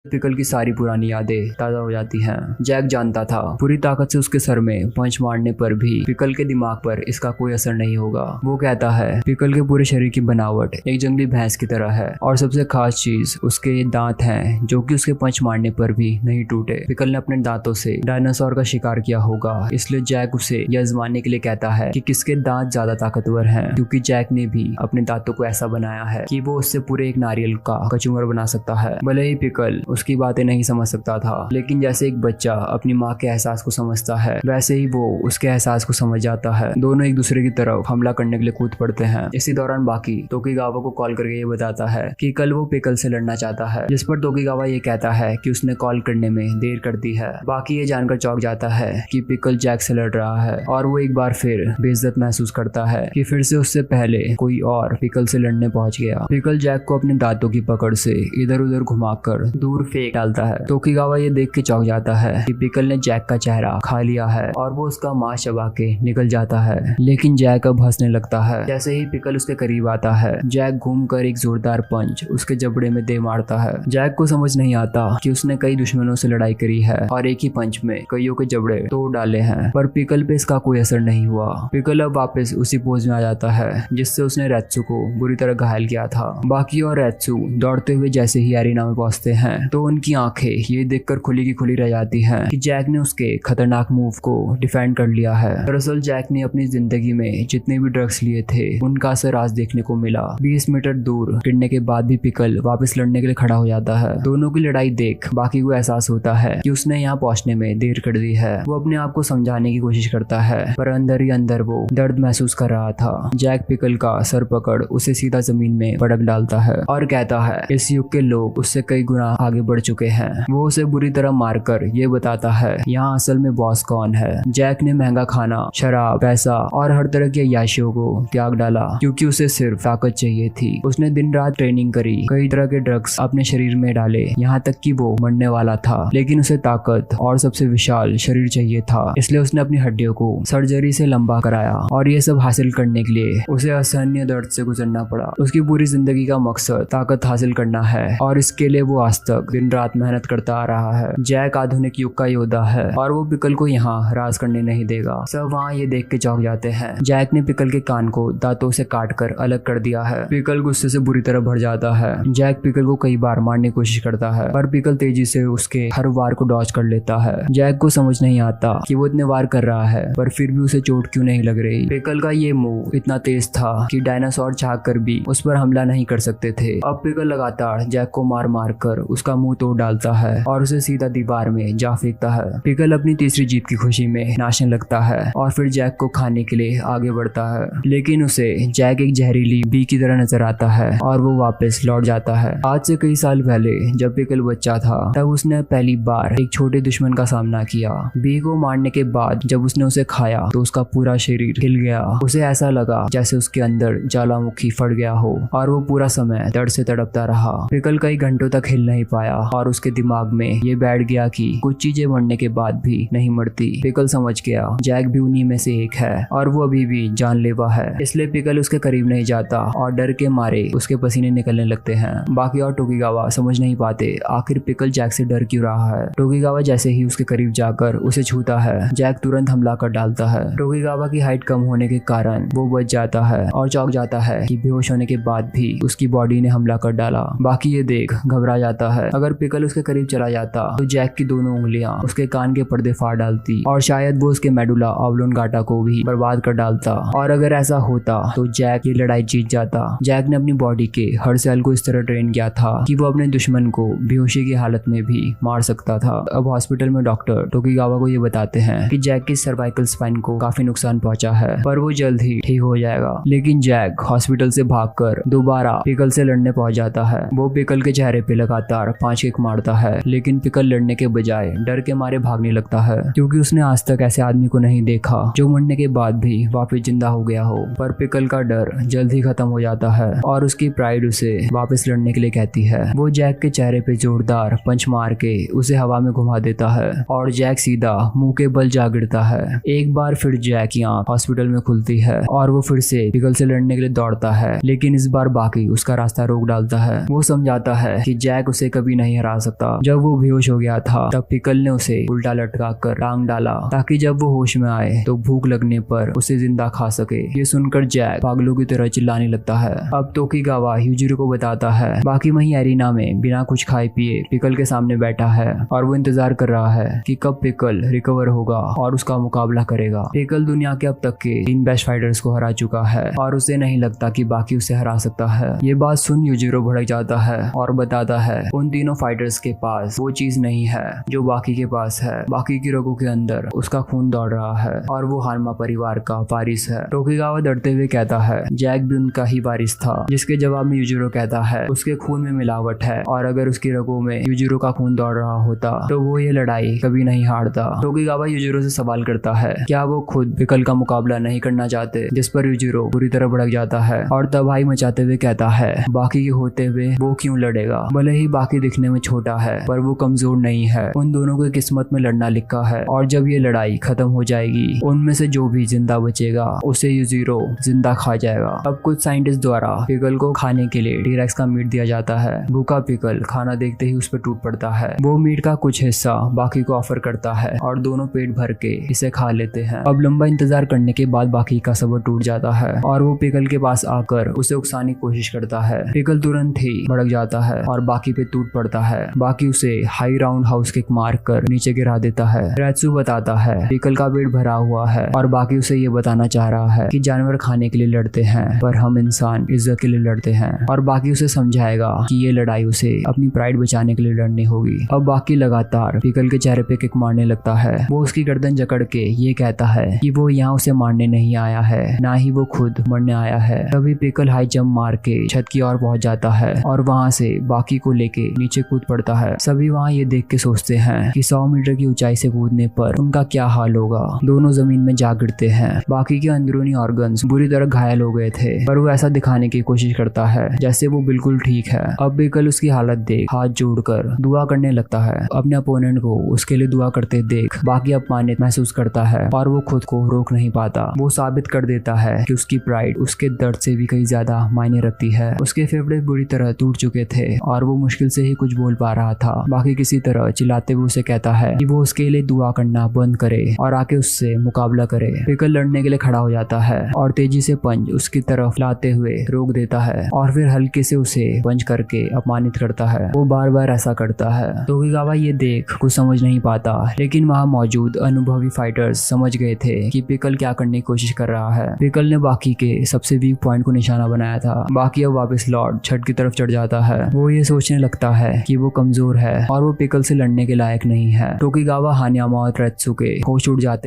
Pickle की सारी पुरानी यादें ताजा हो जाती हैं। जैक जानता था पूरी ताकत से उसके सर में पंच मारने पर भी पिकल के दिमाग पर इसका कोई असर नहीं होगा। वो कहता है पिकल के पूरे शरीर की बनावट एक जंगली भैंस की तरह है और सबसे खास चीज उसके दांत हैं जो कि उसके पंच मारने पर भी नहीं टूटे। पिकल ने अपने दांतों से डायनासोर का शिकार किया होगा, इसलिए जैक उसे यह आजमाने के लिए कहता है कि किसके दांत ज्यादा ताकतवर हैं, क्योंकि जैक ने भी अपने दांतों को ऐसा बनाया है कि वो उससे पूरे एक नारियल का कचूमर बना सकता है। भले ही पिकल उसकी बातें नहीं समझ सकता था, लेकिन जैसे एक बच्चा अपनी माँ के एहसास को समझता है वैसे ही वो उसके एहसास को समझ जाता है। दोनों एक दूसरे की तरफ हमला करने के लिए कूद पड़ते हैं। इसी दौरान बाकी तोकीगावा को कॉल करके ये बताता है कि कल वो पिकल से लड़ना चाहता है, जिस पर तोकीगावा ये कहता है कि उसने कॉल करने में देर कर दी है। बाकी ये जानकर चौंक जाता है कि पिकल जैक से लड़ रहा है और वो एक बार फिर बेइज्जत महसूस करता है कि फिर से उससे पहले कोई और पिकल से लड़ने पहुंच गया। पिकल जैक को अपने दांतों की पकड़ से इधर उधर घुमाकर दूर फेंक डालता है। तोकीगावा ये देख के चौंक जाता है कि पिकल ने जैक का चेहरा खा लिया है और वो उसका मांस चबा के निकल जाता है। लेकिन जैक अब हंसने लगता है। जैसे ही पिकल उसके करीब आता है, जैक घूमकर एक जोरदार पंच उसके जबड़े में दे मारता है। जैक को समझ नहीं आता कि उसने कई दुश्मनों से लड़ाई करी है और एक ही पंच में कईयों के जबड़े तोड़ डाले हैं, पर पिकल पे इसका कोई असर नहीं हुआ। पिकल अब वापस उसी पोज में आ जाता है जिससे उसने रेत्सु को बुरी तरह घायल किया था। बाकी और रेत्सु दौड़ते हुए जैसे ही एरिना में पहुंचते हैं तो उनकी आंखें ये देखकर खुली की खुली रह जाती हैं कि जैक ने उसके खतरनाक मूव को डिफेंड कर लिया है। दरअसल जैक ने अपनी जिंदगी में जितने भी ड्रग्स लिए थे उनका असर आज देखने को मिला। 20 मीटर दूर गिरने के बाद भी पिकल वापस लड़ने के लिए खड़ा हो जाता है। दोनों की लड़ाई देख बाकी को एहसास होता है कि उसने यहाँ पहुंचने में देर कर दी है। वो अपने आप को समझाने की कोशिश करता है, पर अंदर ही अंदर वो दर्द महसूस कर रहा था। जैक पिकल का सर पकड़ उसे सीधा जमीन में पटक डालता है और कहता है इस युग के लोग उससे कई गुना आगे बढ़ चुके हैं। वो उसे बुरी तरह मारकर ये बताता है यहाँ असल में बॉस कौन है। जैक ने महंगा खाना, शराब, पैसा और हर तरह की अय्याशियों को त्याग डाला क्योंकि उसे सिर्फ ताकत चाहिए थी। उसने दिन रात ट्रेनिंग करी, कई तरह के ड्रग्स अपने शरीर में डाले, यहाँ तक कि वो मरने वाला था, लेकिन उसे ताकत और सबसे विशाल शरीर चाहिए था। इसलिए उसने अपनी हड्डियों को सर्जरी से लंबा कराया और ये सब हासिल करने के लिए उसे असहनीय दर्द से गुजरना पड़ा। उसकी पूरी जिंदगी का मकसद ताकत हासिल करना है और इसके लिए वो आज तक दिन रात मेहनत करता आ रहा है। जैक आधुनिक युग का योद्धा है और वो पिकल को यहाँ राज करने नहीं देगा। सब वहाँ ये देख के चौंक जाते हैं। जैक ने पिकल के कान को दांतों से काटकर अलग कर दिया है। पिकल गुस्से से बुरी तरह भर जाता है। जैक पिकल को कई बार मारने की कोशिश करता है, पर पिकल तेजी से उसके हर वार को डॉज कर लेता है। जैक को समझ नहीं आता कि वो इतने वार कर रहा है पर फिर भी उसे चोट क्यों नहीं लग रही। पिकल का ये मूव इतना तेज था कि डायनासोर चाह कर भी उस पर हमला नहीं कर सकते थे। अब पिकल लगातार जैक को मार मार कर उसका मुंह तोड़ डालता है और उसे सीधा दीवार में जा फेंकता है। पिकल अपनी तीसरी जीत की खुशी में नाचने लगता है और फिर जैक को खाने के लिए आगे बढ़ता है, लेकिन उसे जैक एक जहरीली बी की तरह नजर आता है और वो वापस लौट जाता है। आज से कई साल पहले जब पिकल बच्चा था तब उसने पहली बार एक छोटे दुश्मन का सामना किया। बी को मारने के बाद जब उसने उसे खाया तो उसका पूरा शरीर हिल गया। उसे ऐसा लगा जैसे उसके अंदर ज्वालामुखी फट गया हो और वो पूरा समय दर्द से तड़पता रहा। पिकल कई घंटों तक हिल नहीं पाया और उसके दिमाग में ये बैठ गया कि कुछ चीजें मरने के बाद भी नहीं मरती। पिकल समझ गया जैक भी उन्हीं में से एक है और वो अभी भी जानलेवा है, इसलिए पिकल उसके करीब नहीं जाता और डर के मारे उसके पसीने निकलने लगते हैं। बाकी और टोकीगावा समझ नहीं पाते आखिर पिकल जैक से डर क्यों रहा है। टोकीगावा जैसे ही उसके करीब जाकर उसे छूता है, जैक तुरंत हमला कर डालता है। टोकीगावा की हाइट कम होने के कारण वो बच जाता है और चौंक जाता है कि बेहोश होने के बाद भी उसकी बॉडी ने हमला कर डाला। बाकी ये देख घबरा जाता है। अगर पिकल उसके करीब चला जाता तो जैक की दोनों उंगलियां उसके कान के पर्दे फाड़ डालती और शायद वो उसके मेडुला ऑब्लोंगाटा को भी बर्बाद कर डालता। और अगर ऐसा होता तो जैक ये लड़ाई जीत जाता। जैक ने अपनी बॉडी के हर सेल को इस तरह ट्रेन किया था कि वो अपने दुश्मन को बेहोशी की हालत में भी मार सकता था। अब हॉस्पिटल में डॉक्टर टोकीगावा को ये बताते हैं कि जैक की सर्वाइकल स्पाइन को काफी नुकसान पहुंचा है, पर वो जल्द ही ठीक हो जाएगा। लेकिन जैक हॉस्पिटल से भागकर दोबारा पिकल से लड़ने पहुंच जाता है। वो पिकल के चेहरे पे लगातार 5 किक मारता है, लेकिन पिकल लड़ने के बजाय डर के मारे भागने लगता है क्योंकि उसने आज तक ऐसे आदमी को नहीं देखा जो मरने के बाद भी वापस जिंदा हो गया हो। पर पिकल का डर जल्द ही खत्म हो जाता है और उसकी प्राइड उसे वापस लड़ने के लिए कहती है। वो जैक के चेहरे पे जोरदार पंच मार के उसे हवा में घुमा देता है और जैक सीधा मुंह के बल जा गिरता है। एक बार फिर जैक की आंख हॉस्पिटल में खुलती है और वो फिर से पिकल से लड़ने के लिए दौड़ता है, लेकिन इस बार बाकी उसका रास्ता रोक डालता है। वो समझाता है कि जैक उसे कभी कभी नहीं हरा सकता। जब वो बेहोश हो गया था तब पिकल ने उसे उल्टा लटका कर टांग डाला ताकि जब वो होश में आए तो भूख लगने पर उसे जिंदा खा सके। ये सुनकर जैक पागलों की तरह चिल्लाने लगता है। अब तोकीगावा यूजिरो को बताता है। बाकी वहीं एरिना में बिना कुछ खाए पिए पिकल के सामने बैठा है और वो इंतजार कर रहा है कि कब पिकल रिकवर होगा और उसका मुकाबला करेगा। पिकल दुनिया के अब तक के 3 बेस्ट फाइटर्स को हरा चुका है और उसे नहीं लगता कि बाकी उसे हरा सकता है। ये बात सुन यूजिरो भड़क जाता है और बताता है उन तीनों फाइटर्स के पास वो चीज नहीं है जो बाकी के पास है। बाकी की रगों के अंदर उसका खून दौड़ रहा है और वो हानमा परिवार का वारिस है। तोकीगावा डरते हुए कहता है जैक भी उनका ही वारिस था, जिसके जवाब में यूजिरो कहता है उसके खून में मिलावट है और अगर उसकी रगों में यूजिरो का खून दौड़ रहा होता तो वो ये लड़ाई कभी नहीं हारता। तोकीगावा यूजिरो से सवाल करता है क्या वो खुद पिकल का मुकाबला नहीं करना चाहते, जिस पर यूजिरो बुरी तरह भड़क जाता है और तबाही मचाते हुए कहता है बाकी के होते हुए वो क्यों लड़ेगा। भले ही बाकी दिखने में छोटा है पर वो कमजोर नहीं है। उन दोनों की किस्मत में लड़ना लिखा है और जब ये लड़ाई खत्म हो जाएगी उनमें से जो भी जिंदा बचेगा उसे यूजिरो जिंदा खा जाएगा। अब कुछ साइंटिस्ट द्वारा पिकल को खाने के लिए टी-रेक्स का मीट दिया जाता है। भूखा पिकल खाना देखते ही उस पर टूट पड़ता है। वो मीट का कुछ हिस्सा बाकी को ऑफर करता है और दोनों पेट भर के इसे खा लेते हैं। अब लंबा इंतजार करने के बाद बाकी का सब्र टूट जाता है और वो पिकल के पास आकर उसे उकसाने की कोशिश करता है। पिकल तुरंत ही भड़क जाता है और बाकी पे टूट पड़ता है। बाकी उसे हाई राउंड हाउस किक मार कर नीचे गिरा देता है। रेत्सु बताता है पिकल का पेट भरा हुआ है और बाकी उसे ये बताना चाह रहा है कि जानवर खाने के लिए लड़ते हैं पर हम इंसान इज्जत के लिए लड़ते हैं और बाकी उसे समझाएगा कि ये लड़ाई उसे अपनी प्राइड बचाने के लिए लड़नी होगी। अब बाकी लगातार पिकल के चेहरे पे किक मारने लगता है। वो उसकी गर्दन जकड़ के ये कहता है कि वो यहाँ उसे मारने नहीं आया है, ना ही वो खुद मरने आया है। तभी पिकल हाई जंप मार के छत की ओर पहुंच जाता है और वहां से बाकी को लेके नीचे कूद पड़ता है। सभी वहां ये देख के सोचते हैं कि 100 मीटर की ऊंचाई से कूदने पर उनका क्या हाल होगा। दोनों जमीन में जा गिरते हैं। बाकी के अंदरूनी ऑर्गन्स बुरी तरह घायल हो गए थे पर वो ऐसा दिखाने की कोशिश करता है जैसे वो बिल्कुल ठीक है। अब पिकल उसकी हालत देख हाथ जोड़कर दुआ करने लगता है। अपने अपोनेंट को उसके लिए दुआ करते देख बाकी अपमानित महसूस करता है और वो खुद को रोक नहीं पाता। वो साबित कर देता है कि उसकी प्राइड उसके दर्द से भी कहीं ज्यादा मायने रखती है। उसके फेफड़े बुरी तरह टूट चुके थे और वो मुश्किल से ही कुछ बोल पा रहा था। बाकी किसी तरह चिल्लाते हुए उसे कहता है कि वो उसके लिए दुआ करना बंद करे और आके उससे मुकाबला करे। पिकल लड़ने के लिए खड़ा हो जाता है और तेजी से पंच उसकी तरफ लाते हुए रोक देता है और फिर हल्के से उसे पंच करके अपमानित करता है। वो बार बार ऐसा करता है। तोकीगावा ये देख कुछ समझ नहीं पाता लेकिन वहाँ मौजूद अनुभवी फाइटर्स समझ गए थे कि पिकल क्या करने की कोशिश कर रहा है। पिकल ने बाकी के सबसे वीक पॉइंट को निशाना बनाया था। बाकी अब वापस लौट छत की तरफ चढ़ जाता है। वो ये सोचने लगता है कि वो कमजोर है और वो पिकल से लड़ने के लायक नहीं है। तोकीगावा, हानियामा और रेत्सु के होश उड़ जाते